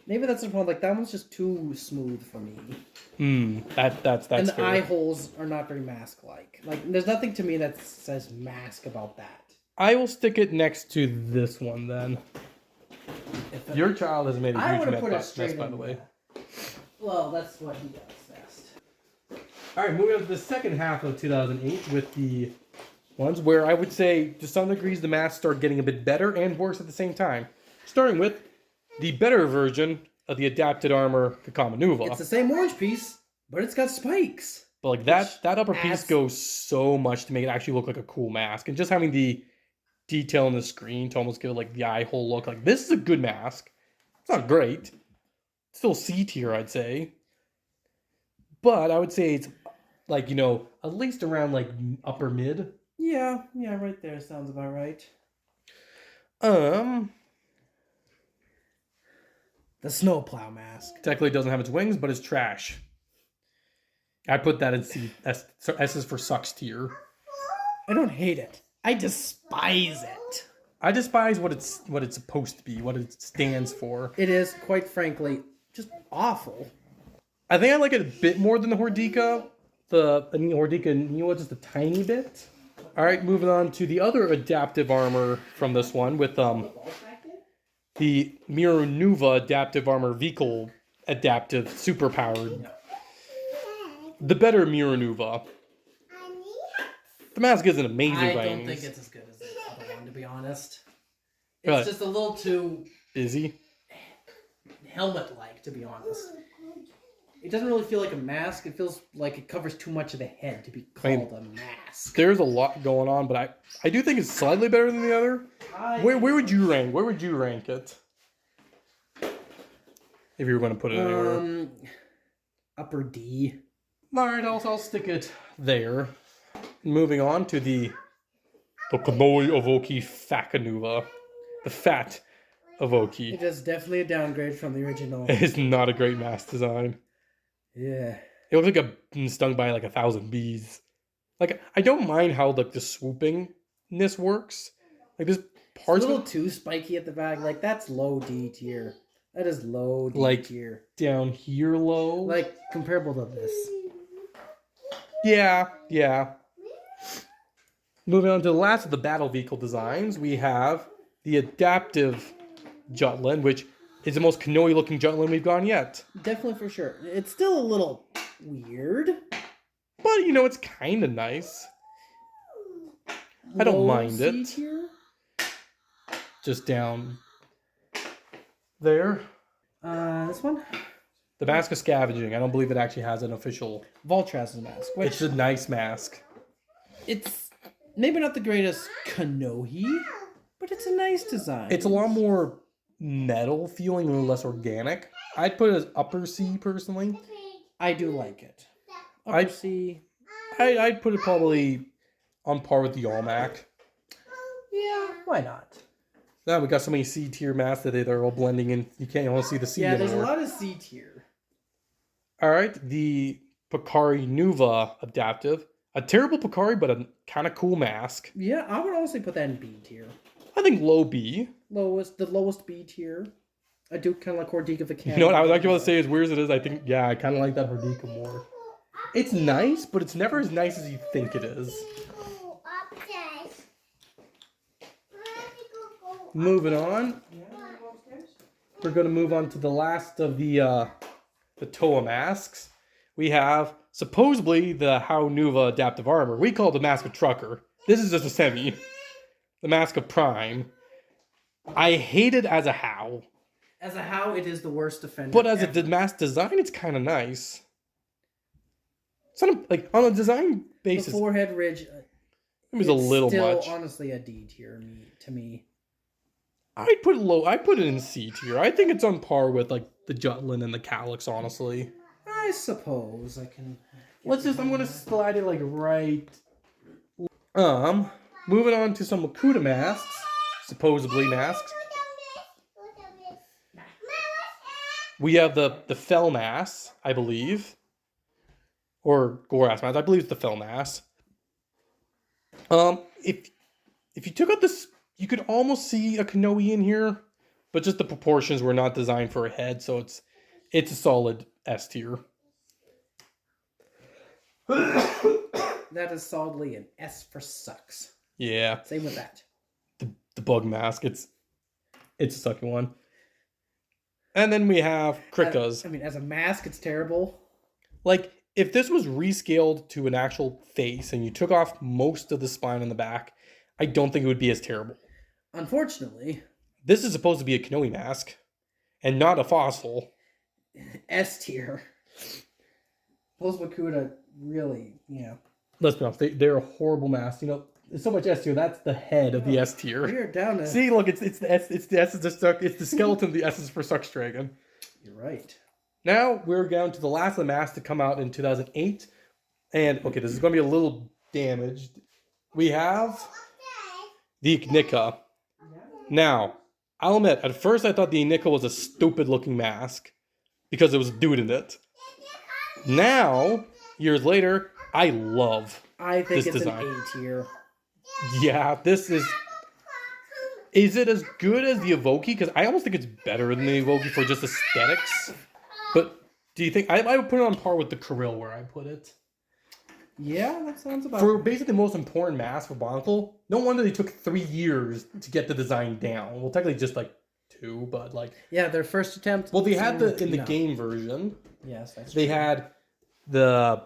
Maybe that's the problem. Like that one's just too smooth for me. That's And the fair. eye holes are not very mask-like. Like there's nothing to me that says mask about that. I will stick it next to this one then. Your child has made a I huge would have put it mess, straight by in the way. there. Well, that's what he does best. All right, moving on to the second half of 2008 with the ones where I would say, to some degrees, the masks start getting a bit better and worse at the same time. Starting with the better version of the adapted armor, the Kamanuva. It's the same orange piece, but it's got spikes. But like that upper piece adds- goes so much to make it actually look like a cool mask, and just having the detail on the screen to almost give it like the eye hole look. Like this is a good mask. It's not great. It's still C tier, I'd say. But I would say it's like, you know, at least around like upper mid. Yeah, right there sounds about right. The snowplow mask. technically doesn't have its wings, but it's trash. I put that in C. S is for sucks tier. I don't hate it. I despise it. I despise what it's supposed to be, what it stands for. It is, quite frankly, just awful. I think I like it a bit more than the Hordika. The Hordika Niwa just a tiny bit. All right, moving on to the other adaptive armor from this one with the Mirunuva adaptive armor vehicle adaptive superpowered. The better Mirunuva. The mask isn't amazing I by don't any means. think it's as good as the other one, to be honest. It's Really? just a little too Is he? helmet-like, to be honest. It doesn't really feel like a mask. It feels like it covers too much of the head to be called a mask. There's a lot going on, but I do think it's slightly better than the other. Where would you rank? Where would you rank it? If you were going to put it anywhere. Upper D. All right, I'll stick it there. Moving on to the Kanohi Ovoki Fakanuva. The fat Ovoki. It is definitely a downgrade from the original. It's not a great mask design. Yeah. It looks like a stung by like 1,000 bees. Like I don't mind how like the swoopingness works. Like this It's a parts little too spiky at the back. Like that's low D tier. That is low D Like- tier. down here low. Like comparable to this. Yeah. Moving on to the last of the battle vehicle designs, we have the adaptive Jutland, which is the most Kanohi looking Jutland we've gone yet. Definitely for sure. It's still a little weird. But you know, it's kind of nice. I don't Low mind C it. tier? Just down there. This one? The Mask of Scavenging. I don't believe it actually has an official... Voltraz's mask. Which It's a nice mask. it's maybe not the greatest Kanohi, but it's a nice design. It's a lot more metal feeling, a little less organic. I'd put it as upper C, personally. I do like it. I'd- C. I'd put it probably on par with the All-Mac. Yeah, why not? Now we got so many C tier masks that they're all blending in. You can't almost see the C Yeah, anymore. there's a lot of C tier. All right, the Picari Nuva adaptive. A terrible Picari, but a kind of cool mask. Yeah, I would honestly put that in B tier. I think low B. The lowest B tier. I do kind of like Hordika the Cat. You know what I was actually about to say, as weird as it is, I think, yeah, I kind of like that Hordika more. It's nice, but it's never as nice as you think it is. Moving on. We're going to move on to the last of the Toa masks. We have, supposedly, the How Nuva adaptive armor. We call it the Mask of Trucker. This is just a semi. The Mask of Prime. I hate it as a How. As a How, it is the worst defender. But as a mask design, it's kind of nice. It's not like on a design basis. The forehead ridge. It was a little still, much. Honestly, a D tier to me. I'd put it low. I put it in C tier. I think it's on par with like the Jutlin and the Calyx. Honestly, I suppose I can. I'm gonna slide it like right. Moving on to some Makuta masks, supposedly masks. We have the Fell mask, I believe, or Gorath mask. I believe it's the Fell mask. If you took out this, you could almost see a Kanohi in here, but just the proportions were not designed for a head, so it's a solid S tier. That is solidly an S for sucks. Yeah. Same with that. The bug mask, it's a sucky one. And then we have Krika's. I mean, as a mask, it's terrible. Like, if this was rescaled to an actual face and you took off most of the spine in the back, I don't think it would be as terrible. Unfortunately. This is supposed to be a Kanohi mask and not a fossil. S tier. Those Makuta really, Let's be honest, they're a horrible mask. You know, it's so much S tier. That's the head of the S tier. We're down to... See, look, it's the S. It's the S. It's the skeleton. The S is for Sucks Dragon. You're right. Now we're down to the last of the masks to come out in 2008, and okay, this is going to be a little damaged. We have the Ignika. Now, I'll admit, at first I thought the Ignika was a stupid-looking mask because it was a dude in it. Now, years later, I love I think this it's design. an A tier. Yeah, this is... Is it as good as the Evoki? Because I almost think it's better than the Evoki for just aesthetics. But do you think... I would put it on par with the Krill where I put it. Yeah, that sounds about For basically the most important mask for Bionicle, no wonder they took 3 years to get the design down. Well, technically just like 2, but like... Yeah, their first attempt... Well, they had in the game version. Yes, that's They true. had the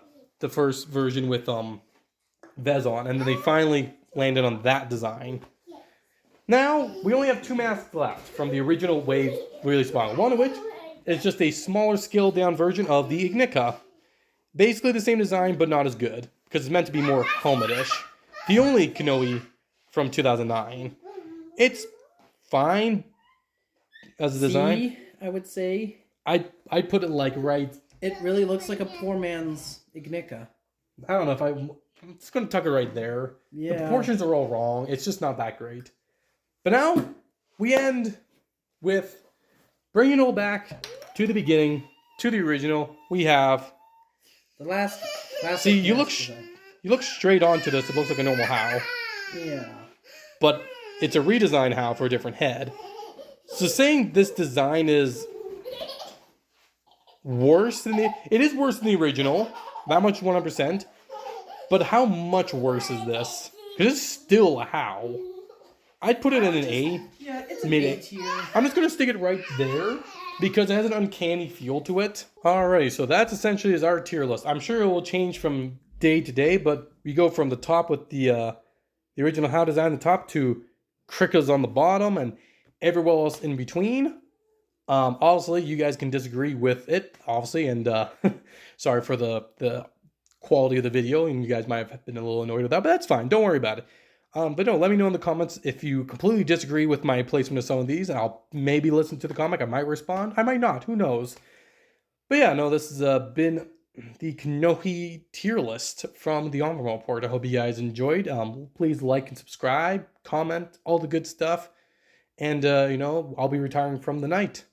first version with Vezon, and then they finally landed on that design. Now, we only have 2 masks left from the original wave release model. One of which is just a smaller scaled down version of the Ignika. Basically the same design, but not as good, because it's meant to be more helmet-ish. The only Kanohi from 2009. It's fine as a design. C, I would say. I'd put it like right... It really looks like a poor man's Ignika. I don't know if I'm just going to tuck it right there. Yeah. The proportions are all wrong. It's just not that great. But now, we end with bringing it all back to the beginning, to the original. We have... The last See, you look straight onto this. It looks like a normal How. Yeah. But it's a redesign How for a different head. So saying this design is worse than it is worse than the original. That much 100%. But how much worse is this? Because it's still a How. I'd put it in an A. Yeah, it's an Mid A A. tier. I'm just going to stick it right there because it has an uncanny feel to it. Alright, so that's essentially is our tier list. I'm sure it will change from day to day, but we go from the top with the original How design on the top to Krika's on the bottom and everywhere else in between. Obviously, you guys can disagree with it, obviously, and sorry for the quality of the video, and you guys might have been a little annoyed with that, but that's fine. Don't worry about it. But no, let me know in the comments if you completely disagree with my placement of some of these, and I'll maybe listen to the comic. I might respond. I might not. Who knows? But yeah, no, this has been the Kanohi tier list from the Onvermel report. I hope you guys enjoyed. Please like and subscribe, comment, all the good stuff. And, I'll be retiring from the night.